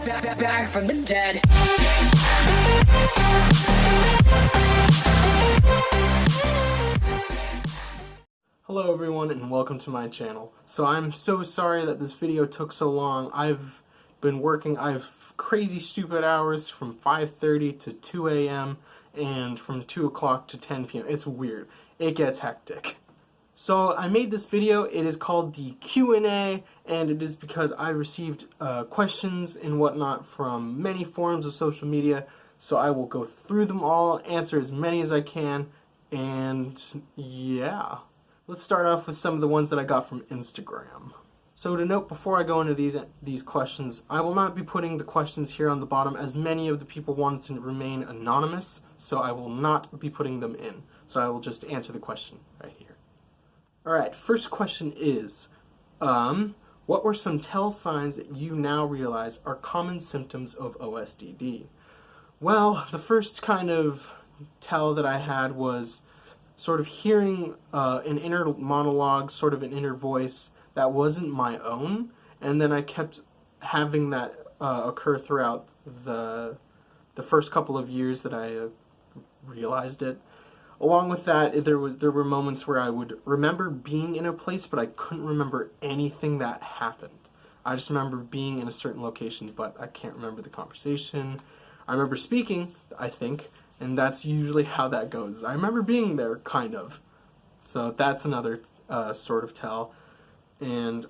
Back from the dead. Hello everyone and welcome to my channel. So I'm so sorry that this video took so long. I've been working, crazy stupid hours from 5:30 to 2 a.m. and from 2 o'clock to 10 p.m. It's weird. It gets hectic. So I made this video. It is called the Q&A, and it is because I received questions and whatnot from many forms of social media. So I will go through them all, answer as many as I can, and yeah. Let's start off with some of the ones that I got from Instagram. So to note before I go into these questions, I will not be putting the questions here on the bottom as many of the people wanted to remain anonymous, so I will not be putting them in. So I will just answer the question right here. Alright, first question is, what were some tell signs that you now realize are common symptoms of OSDD? Well, the first kind of tell that I had was sort of hearing an inner monologue, sort of an inner voice that wasn't my own, and then I kept having that occur throughout the first couple of years that I realized it. Along with that, there were moments where I would remember being in a place, but I couldn't remember anything that happened. I just remember being in a certain location, but I can't remember the conversation. I remember speaking, I think, and that's usually how that goes. I remember being there, kind of. So that's another sort of tell. And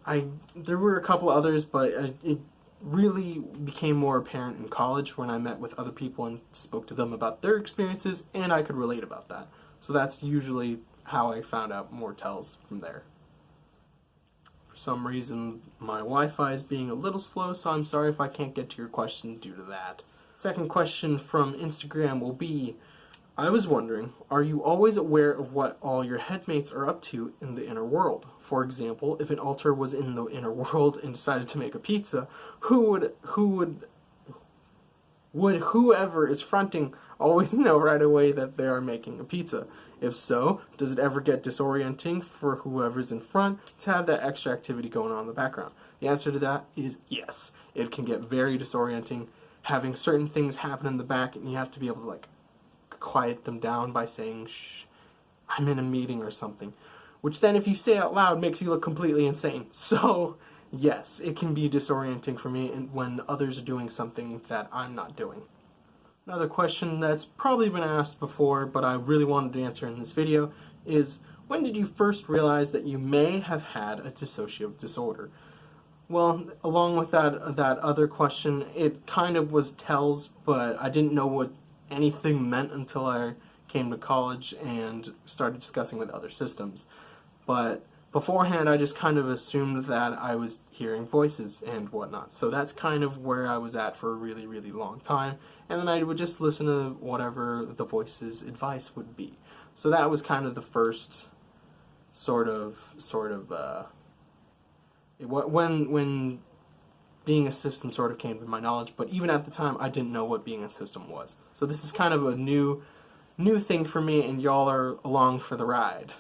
there were a couple others, but it really became more apparent in college when I met with other people and spoke to them about their experiences, and I could relate about that. So that's usually how I found out more tells from there. For some reason, my Wi-Fi is being a little slow, so I'm sorry if I can't get to your question due to that. Second question from Instagram will be, I was wondering, are you always aware of what all your headmates are up to in the inner world? For example, if an alter was in the inner world and decided to make a pizza, would whoever is fronting always know right away that they are making a pizza? If so, does it ever get disorienting for whoever's in front to have that extra activity going on in the background? The answer to that is yes. It can get very disorienting, having certain things happen in the back, and you have to be able to quiet them down by saying, shh, I'm in a meeting or something. Which then, if you say out loud, makes you look completely insane. So, yes, it can be disorienting for me when others are doing something that I'm not doing. Another question that's probably been asked before, but I really wanted to answer in this video, is when did you first realize that you may have had a dissociative disorder? Well, along with that other question, it kind of was tells, but I didn't know what anything meant until I came to college and started discussing with other systems. But beforehand, I just kind of assumed that I was hearing voices and whatnot. So that's kind of where I was at for a really, really long time. And then I would just listen to whatever the voice's advice would be. So that was kind of the first when being a system sort of came to my knowledge. But even at the time, I didn't know what being a system was. So this is kind of a new thing for me, and y'all are along for the ride.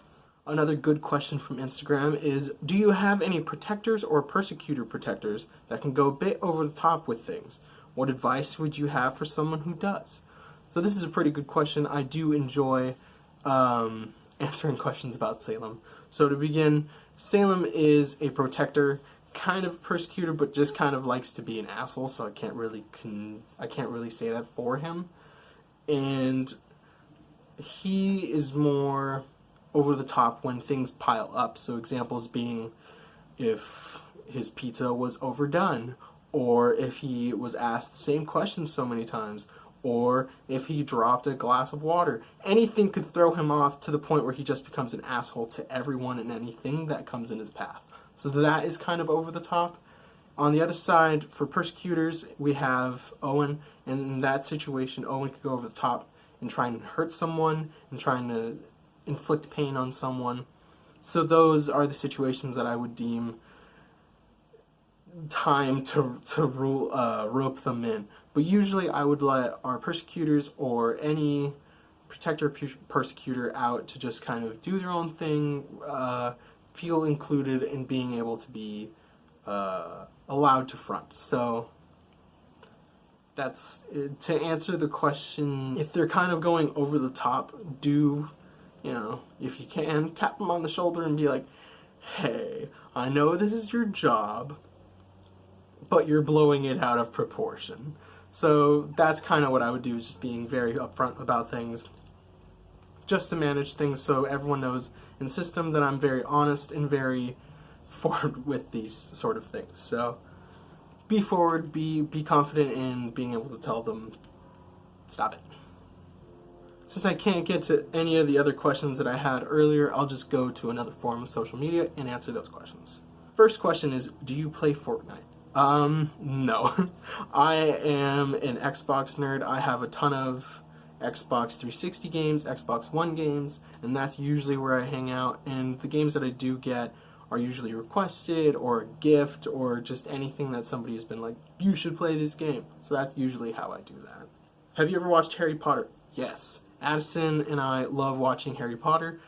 Another good question from Instagram is, do you have any protectors or persecutor protectors that can go a bit over the top with things? What advice would you have for someone who does? So this is a pretty good question. I do enjoy answering questions about Salem. So to begin, Salem is a protector, kind of persecutor, but just kind of likes to be an asshole, so I can't really say that for him. And he is more over the top when things pile up. So examples being if his pizza was overdone, or if he was asked the same question so many times, or if he dropped a glass of water. Anything could throw him off to the point where he just becomes an asshole to everyone and anything that comes in his path. So that is kind of over the top. On the other side, for persecutors, we have Owen, and in that situation, Owen could go over the top and try and hurt someone, and trying to inflict pain on someone. So those are the situations that I would deem time to rope them in. But usually I would let our persecutors or any protector persecutor out to just kind of do their own thing, feel included in being able to be allowed to front. So That's to answer the question. If they're kind of going over the top, do, if you can, tap them on the shoulder and be like, hey, I know this is your job, but you're blowing it out of proportion. So that's kind of what I would do, is just being very upfront about things, just to manage things so everyone knows in the system that I'm very honest and very forward with these sort of things. So be forward, be confident in being able to tell them, stop it. Since I can't get to any of the other questions that I had earlier, I'll just go to another form of social media and answer those questions. First question is, do you play Fortnite? No. I am an Xbox nerd. I have a ton of Xbox 360 games, Xbox One games, and that's usually where I hang out. And the games that I do get are usually requested or a gift or just anything that somebody has been like, you should play this game. So that's usually how I do that. Have you ever watched Harry Potter? Yes. Addison and I love watching Harry Potter,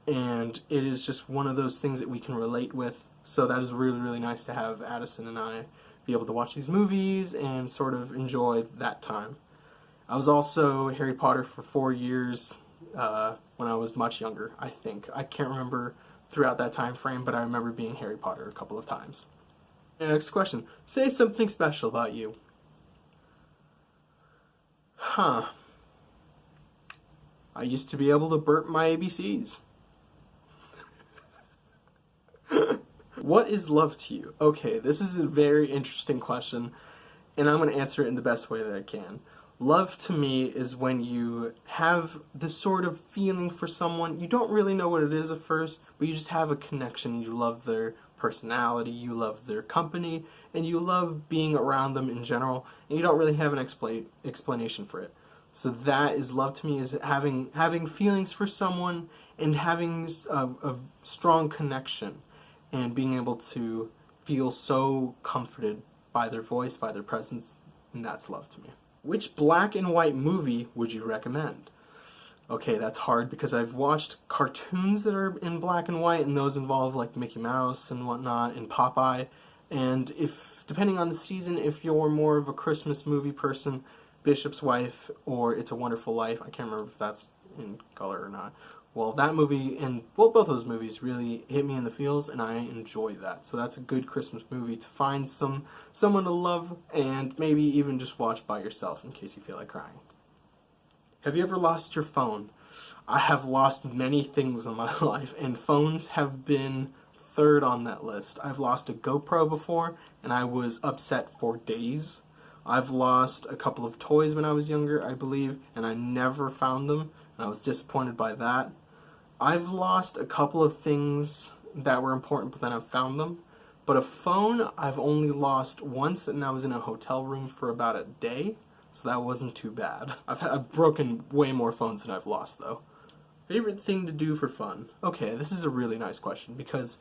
and it is just one of those things that we can relate with. So that is really, really nice to have Addison and I be able to watch these movies and sort of enjoy that time. I was also Harry Potter for 4 years when I was much younger, I think. I can't remember throughout that time frame, but I remember being Harry Potter a couple of times. Next question. Say something special about you. I used to be able to burp my ABCs. What is love to you? Okay, this is a very interesting question, and I'm going to answer it in the best way that I can. Love to me is when you have this sort of feeling for someone. You don't really know what it is at first, but you just have a connection. You love their personality, you love their company, and you love being around them in general, and you don't really have an explanation for it. So that is love to me, is having feelings for someone and having a strong connection and being able to feel so comforted by their voice, by their presence, and that's love to me. Which black and white movie would you recommend? Okay, that's hard because I've watched cartoons that are in black and white, and those involve like Mickey Mouse and whatnot and Popeye. And if, depending on the season, if you're more of a Christmas movie person, Bishop's Wife or It's a Wonderful Life, I can't remember if that's in color or not. Well, that movie and both those movies really hit me in the feels, and I enjoy that. So that's a good Christmas movie to find someone to love and maybe even just watch by yourself in case you feel like crying. Have you ever lost your phone? I have lost many things in my life, and phones have been third on that list. I've lost a GoPro before, and I was upset for days. I've lost a couple of toys when I was younger, I believe, and I never found them, and I was disappointed by that. I've lost a couple of things that were important, but then I've found them. But a phone I've only lost once, and that was in a hotel room for about a day, so that wasn't too bad. I've broken way more phones than I've lost, though. Favorite thing to do for fun? Okay, this is a really nice question, because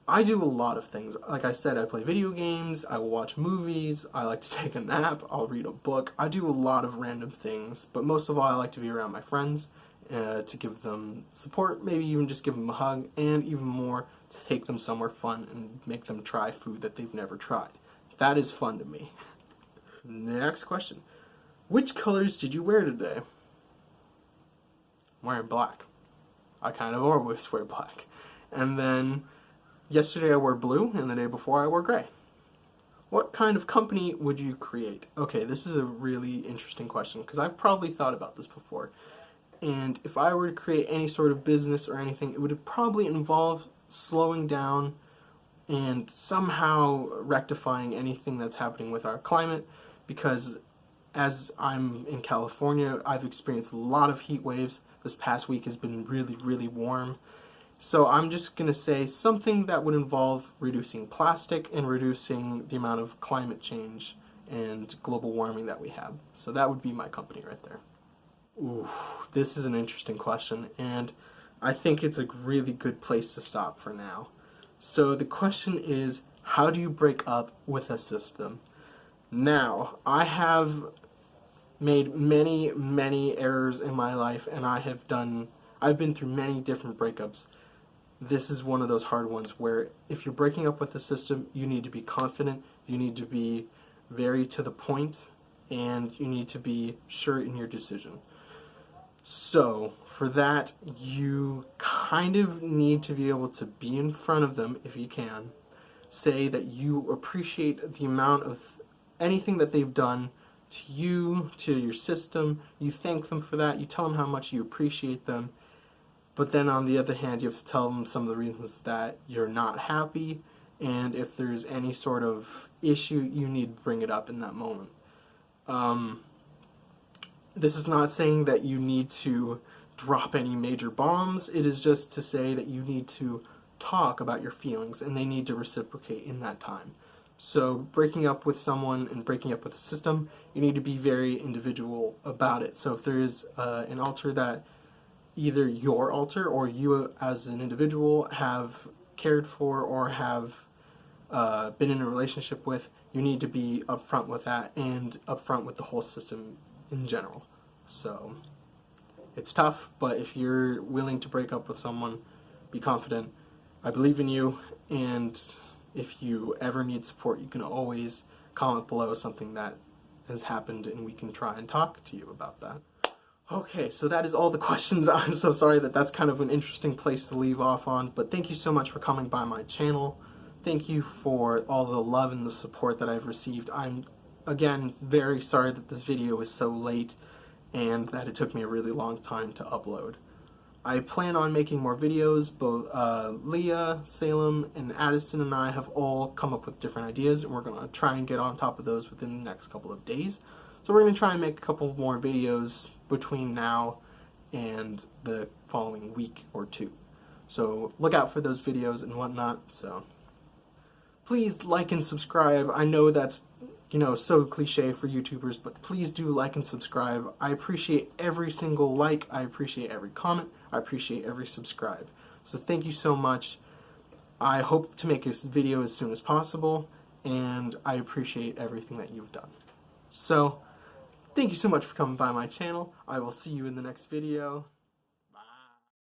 I do a lot of things. Like I said, I play video games, I will watch movies, I like to take a nap, I'll read a book. I do a lot of random things, but most of all, I like to be around my friends to give them support, maybe even just give them a hug, and even more, to take them somewhere fun and make them try food that they've never tried. That is fun to me. Next question. Which colors did you wear today? I'm wearing black. I kind of always wear black. And then yesterday I wore blue, and the day before I wore gray. What kind of company would you create? Okay, this is a really interesting question, because I've probably thought about this before. And if I were to create any sort of business or anything, it would probably involve slowing down and somehow rectifying anything that's happening with our climate, because as I'm in California, I've experienced a lot of heat waves. This past week has been really, really warm. So I'm just going to say something that would involve reducing plastic and reducing the amount of climate change and global warming that we have. So that would be my company right there. Ooh, this is an interesting question, and I think it's a really good place to stop for now. So the question is, how do you break up with a system? Now, I have made many, many errors in my life, and I've been through many different breakups. This is one of those hard ones where if you're breaking up with the system, you need to be confident, you need to be very to the point, and you need to be sure in your decision. So, for that, you kind of need to be able to be in front of them if you can. Say that you appreciate the amount of anything that they've done to you, to your system. You thank them for that. You tell them how much you appreciate them. But then on the other hand, you have to tell them some of the reasons that you're not happy, and if there's any sort of issue, you need to bring it up in that moment. This is not saying that you need to drop any major bombs. It is just to say that you need to talk about your feelings, and they need to reciprocate in that time. So breaking up with someone and breaking up with a system, you need to be very individual about it. So if there is an altar that either your altar or you as an individual have cared for or have been in a relationship with, you need to be upfront with that and upfront with the whole system in general. So it's tough, but if you're willing to break up with someone, be confident. I believe in you, and if you ever need support, you can always comment below something that has happened and we can try and talk to you about that. Okay, so that is all the questions. I'm so sorry that that's kind of an interesting place to leave off on, but thank you so much for coming by my channel. Thank you for all the love and the support that I've received. I'm, again, very sorry that this video was so late and that it took me a really long time to upload. I plan on making more videos. Both Leah, Salem, and Addison and I have all come up with different ideas, and we're going to try and get on top of those within the next couple of days. So we're going to try and make a couple more videos between now and the following week or two. So look out for those videos and whatnot. So please like and subscribe. I know that's, so cliche for YouTubers, but please do like and subscribe. I appreciate every single like. I appreciate every comment. I appreciate every subscribe. So thank you so much. I hope to make this video as soon as possible, and I appreciate everything that you've done. So thank you so much for coming by my channel. I will see you in the next video.